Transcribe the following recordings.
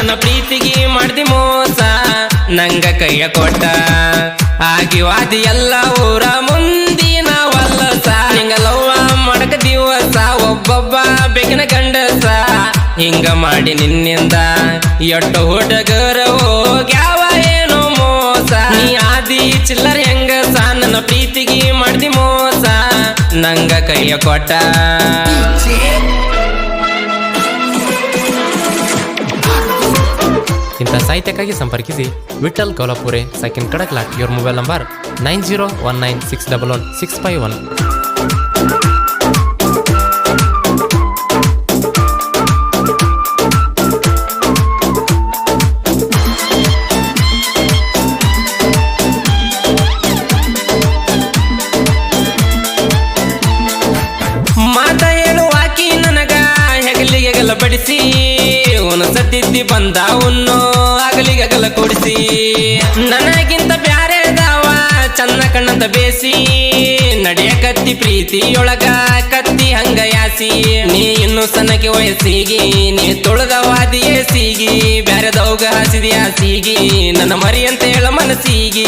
ನನ್ನ ಪ್ರೀತಿಗೆ ಮಾಡ್ದಿ ಮೋಸ ನಂಗ ಕೈಯ ಕೊಟ್ಟ ಆಗಿವಾದಿ ಎಲ್ಲ ಊರ ಮುಂದಿನ ವಲ್ಲಸ ಹಿಂಗ ಲವ್ವ ಮಾಡಕ ದಿವಸ ಒಬ್ಬೊಬ್ಬ ಬೇಕಿನ ಗಂಡಸ ಹಿಂಗ ಮಾಡಿ ನಿನ್ನಿಂದ ಎಟ್ಟು ಹುಡುಗರ ಹೋಗ್ಯಾವ ಏನೋ ಮೋಸ ನೀ ಆದಿ ಚಿಲ್ಲರ್ ಹೆಂಗಸ ನನ್ನ ಪ್ರೀತಿಗೆ ಮಾಡ್ದಿ ಮೋಸ ನಂಗ ಕೈಯ ಕೊಟ್ಟ ಇಂಥ ಸಾಹಿತ್ಯಕ್ಕಾಗಿ ಸಂಪರ್ಕಿಸಿ ವಿಠಲ್ ಕೋಲಾಪುರೆ ಸೆಕೆಂಡ್ ಕಡಕ್ಲಾಟ್. ಇವರ ಮೊಬೈಲ್ ನಂಬರ್ 9019611651. ಮಾತ ಹೇಳುವಾಕಿ ನನಗ ಹೆಗಲಿಗೆಗಲ ಬಡಿಸಿ ಸತ್ತಿದ್ದಿ ಬಂದ ಉಣ್ಣು ಅಗಲಿಗಲ ಕೊಡಿಸಿ ನನಗಿಂತ ಬ್ಯಾರೆದವ ಚನ್ನ ಕಣ್ಣಂತ ಬೇಸಿ ನಡೆಯ ಕತ್ತಿ ಪ್ರೀತಿಯೊಳಗ ಕತ್ತಿ ಹಂಗ ಯಾಸಿ ನೀ ಇನ್ನು ಸಣ್ಣಕ್ಕೆ ವಯಸ್ಸಿಗಿ ನೀ ತೊಳೆದವಾದಿಯ ಸೀಗಿ ಬ್ಯಾರೆದವಗ ಹಸಿದಿ ಆಸಿಗಿ ನನ್ನ ಮರಿ ಅಂತ ಹೇಳ ಮನಸ್ಸಿಗಿ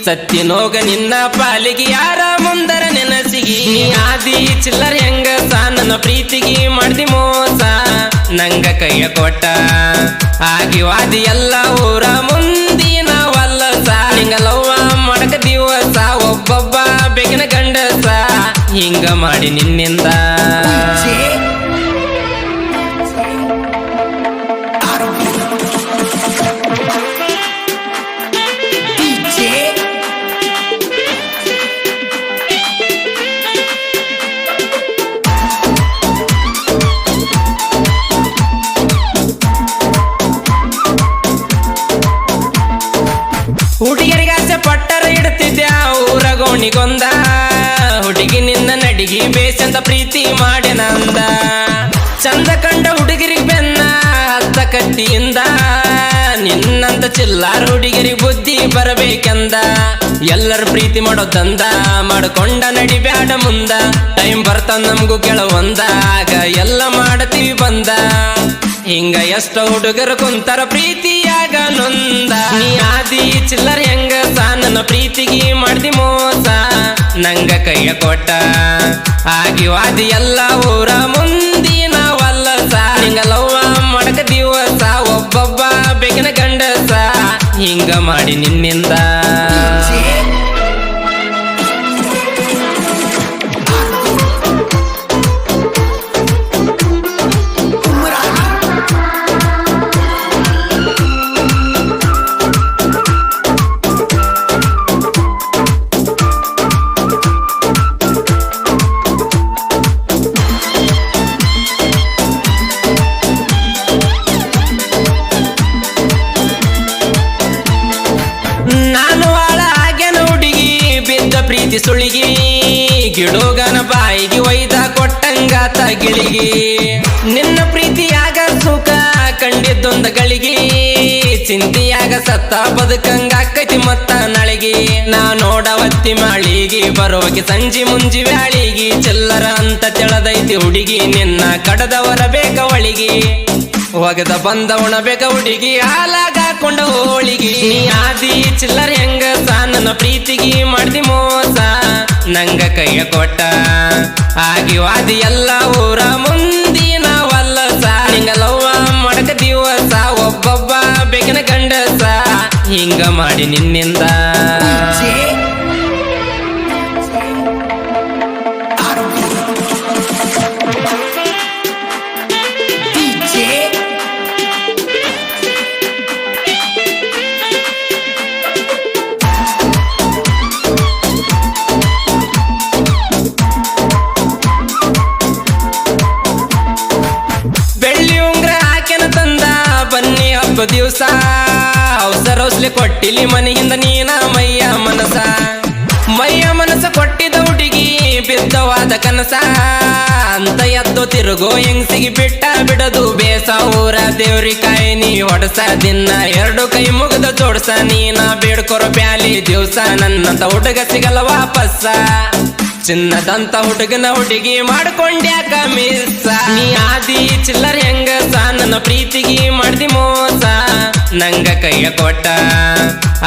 ಸತ್ತಿನೋಗ ನಿನ್ನ ಪಾಲಿಗೆ ಯಾರ ಮುಂದರ ನೆನಸಿಗಿ ನೀ ಆದಿ ಚಿಲ್ಲರ್ ಹೆಂಗಸ ನನ್ನ ಪ್ರೀತಿಗೆ ಮಾಡ್ದಿ ಮೋಸ ನಂಗ ಕೈಯ ಕೊಟ್ಟ ಆಗಿವಾದಿ ಎಲ್ಲ ಊರ ಮುಂದಿನ ವಲ್ಲಸ ಹಿಂಗ ಲವ್ವ ಮಾಡಕ ದಿವಸ ಒಬ್ಬೊಬ್ಬ ಬೇಕಿನ ಗಂಡಸ ಹಿಂಗ ಮಾಡಿ ನಿನ್ನಿಂದ ಹುಡುಗಿಯರಿಗೆ ಆಸೆ ಪಟ್ಟರ ಇಡ್ತಿದ್ದೆ ಊರ ಗೋಣಿಗೊಂದ ಹುಡುಗಿ ನಿನ್ನ ನಡಿಗಿ ಬೇಸಂತ ಪ್ರೀತಿ ಮಾಡ್ಯನ ಅಂದ ಚಂದ ಕಂಡ ಹುಡುಗಿರಿಗೆ ಬೆನ್ನ ಹತ್ತ ಕತ್ತಿಯಿಂದ ನಿನ್ನಂತ ಚಿಲ್ಲಾರ ಹುಡುಗಿರಿಗೆ ಬುದ್ಧಿ ಬರಬೇಕೆಂದ ಎಲ್ಲರ ಪ್ರೀತಿ ಮಾಡೋದಂದ ಮಾಡ್ಕೊಂಡ ನಡಿ ಬ್ಯಾಡ ಮುಂದ ಟೈಮ್ ಬರ್ತ ನಮಗೂ ಕೆಲವೊಂದ ಆಗ ಎಲ್ಲ ಮಾಡತೀವಿ ಬಂದ ಹಿಂಗ ಎಷ್ಟ ಹುಡುಗರು ಕುಂತರ ಪ್ರೀತಿಯಾಗ ನೊಂದ ನೀ ಆದಿ ಚಿಲ್ಲರ್ ಹೆಂಗಸ ನನ್ನ ಪ್ರೀತಿಗೆ ಮಾಡ್ದಿ ಮೋಸ ನಂಗ ಕೈಯ ಕೊಟ್ಟ ಆಗಿವಾದಿ ಎಲ್ಲ ಊರ ಮುಂದಿನ ವಲ್ಲಸ ಹಿಂಗ ಲವ್ವ ಮಾಡಕ ದಿವಸ ಒಬ್ಬೊಬ್ಬ ಬೇಕಿನ ಗಂಡಸ ಹಿಂಗ ಮಾಡಿ ನಿನ್ನಿಂದ ಪ್ರೀತಿ ಸುಳಿಗಿ ಗಿಡೋಗನ ಬಾಯಿಗೆ ಒಯ್ದ ಕೊಟ್ಟಂಗಾತ ಗಿಳಿಗಿ ನಿನ್ನ ಪ್ರೀತಿಯಾಗ ಸುಖ ಕಂಡಿದ್ದೊಂದ ಗಳಿಗೆ ಚಿಂತೆಯಾಗ ಸತ್ತ ಬದುಕಂಗಾಕತಿ ಮತ್ತ ನಳಿಗಿ ನಾ ನೋಡವತ್ತಿ ಮಾಳಿಗಿ ಬರುವಕ್ಕೆ ಸಂಜಿ ಮುಂಜಿ ವ್ಯಾಳಿಗಿ ಚಿಲ್ಲರ ಅಂತ ತೆಳದೈತಿ ಹುಡುಗಿ ನಿನ್ನ ಕಡದವರ ಬೇಕ ಒಳಿಗಿ ಒಗದ ಬಂದ ಉಣಬೇಕ ಹುಡುಗಿ ಹಾಲಾಗಾಕೊಂಡ ಹೋಳಿಗಿ ನೀ ಆದಿ ಚಿಲ್ಲರ್ ಹೆಂಗಸ ನನ್ನ ಪ್ರೀತಿಗೆ ಮಾಡ್ದಿ ಮೋಸ ನಂಗ ಕೈಯ ಕೊಟ್ಟ ಆಗಿವಾದಿ ಎಲ್ಲ ಊರ ಮುಂದಿನ ವಲ್ಲಸ ಹಿಂಗ ಲವ್ವ ಮಾಡಕ ದಿವಸ ಒಬ್ಬೊಬ್ಬ ಬೇಕಿನ ಗಂಡಸ ಹಿಂಗ ಮಾಡಿ ನಿನ್ನಿಂದ ದಿವಸ ಅವಸರೌಸ್ಲೆ ಕೊಟ್ಟಿಲಿ ಮನೆಯಿಂದ ನೀನ ಮಯ್ಯ ಮನಸ ಕೊಟ್ಟಿದ ಹುಡುಗಿ ಬಿದ್ದವಾದ ಕನಸ ಅಂತ ಎದ್ದು ತಿರುಗೋ ಹೆಂಗ್ಸಿಗೆ ಬಿಟ್ಟ ಬಿಡದು ಬೇಸ ಊರ ದೇವ್ರಿ ಕಾಯಿ ನೀ ಹೊಡಸ ದಿನ ಎರಡು ಕೈ ಮುಗ್ದ ಜೋಡ್ಸ ನೀನ ಬೇಡ್ಕೊರ ಪ್ಯಾಲಿ ದಿವಸ ನನ್ನಂತ ಹುಡುಗ ಸಿಗಲ್ಲ ವಾಪಸ್ಸ ಚಿನ್ನದಂತ ಹುಡುಗನ ಹುಡುಗಿ ಮಾಡ್ಕೊಂಡ್ಯಾಕ ಮಿಸ್ಸ ನೀ ಆದಿ ಚಿಲ್ಲರ್ ಹೆಂಗಸ ನನ್ನ ಪ್ರೀತಿಗೆ ಮಾಡ್ದಿ ಮೋಸ ನಂಗ ಕೈಯ ಕೊಟ್ಟ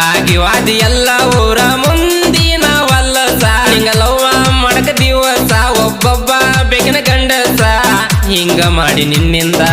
ಆಗಿವಾದಿ ಎಲ್ಲ ಊರ ಮುಂದಿನ ವಲ್ಲಸ ಹಿಂಗ ಲವ್ವ ಮಾಡಕ ದಿವಸ ಒಬ್ಬೊಬ್ಬ ಬೇಗನ ಗಂಡಸ ಹಿಂಗ ಮಾಡಿ ನಿನ್ನಿಂದ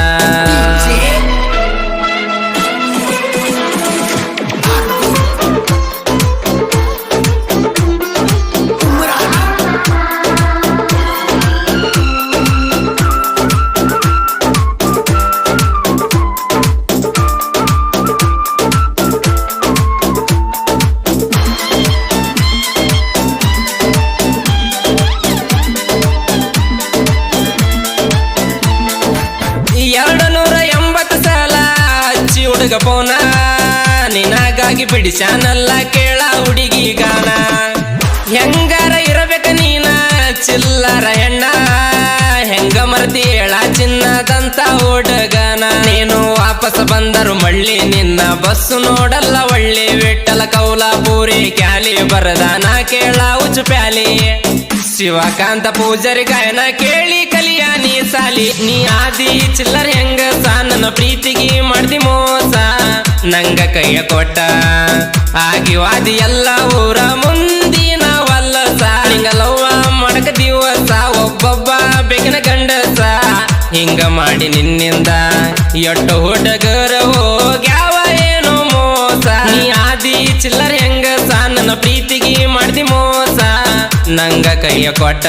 ಹುಡುಗ ಪೋನ ನಿನಗಾಗಿ ಬಿಡಿಸ್ಯಾನಲ್ಲ ಕೇಳ ಹುಡುಗಿ ಗಾನ ಹೆಂಗಾರ ಇರಬೇಕ ನೀನ ಚಿಲ್ಲರ ಹೆಣ್ಣ ಹೆಂಗ ಮರ್ತಿ ಹೇಳ ಚಿನ್ನದಂತ ಹುಡುಗನ ನೀನು ವಾಪಸ್ ಬಂದರು ಮಳ್ಳಿ ನಿನ್ನ ಬಸ್ಸು ನೋಡಲ್ಲ ಒಳ್ಳೆ ವಿಠಲ ಕೌಲಾಪುರಿ ಕ್ಯಾಲಿ ಬರದಾನ ಕೇಳ ಉಚ್ಚು ಪ್ಯಾಲಿ ಶಿವಕಾಂತ ಪೂಜಾರಿ ಗಾಯನ ಕೇಳಿ ಕಲಿಯ ನೀ ಸಾಲಿ ನೀ ಆದಿ ಚಿಲ್ಲರ್ ಹೆಂಗಸ ನನ್ನ ಪ್ರೀತಿಗೆ ಮಾಡ್ದಿ ಮೋಸ ನಂಗ ಕೈಯ ಕೊಟ್ಟ ಆಗಿವಾದಿ ಎಲ್ಲ ಊರ ಮುಂದಿನ ವಲ್ಲಸ ಹಿಂಗ ಲವ್ವ ಮಾಡಕ ದಿವಸ ಒಬ್ಬೊಬ್ಬ ಬೇಕನ ಗಂಡಸ ಹಿಂಗ ಮಾಡಿ ನಿನ್ನಿಂದ ಎಟ್ಟು ಹುಡುಗರ ಹೋಗ್ಯಾವ ಏನೋ ಮೋಸ ನೀ ಆದಿ ಚಿಲ್ಲರ್ ಹೆಂಗಸ ನನ್ನ ಪ್ರೀತಿಗೆ ಮಾಡ್ದಿ ಮೋಸ ನಂಗ ಕೈಯ ಕೊಟ್ಟ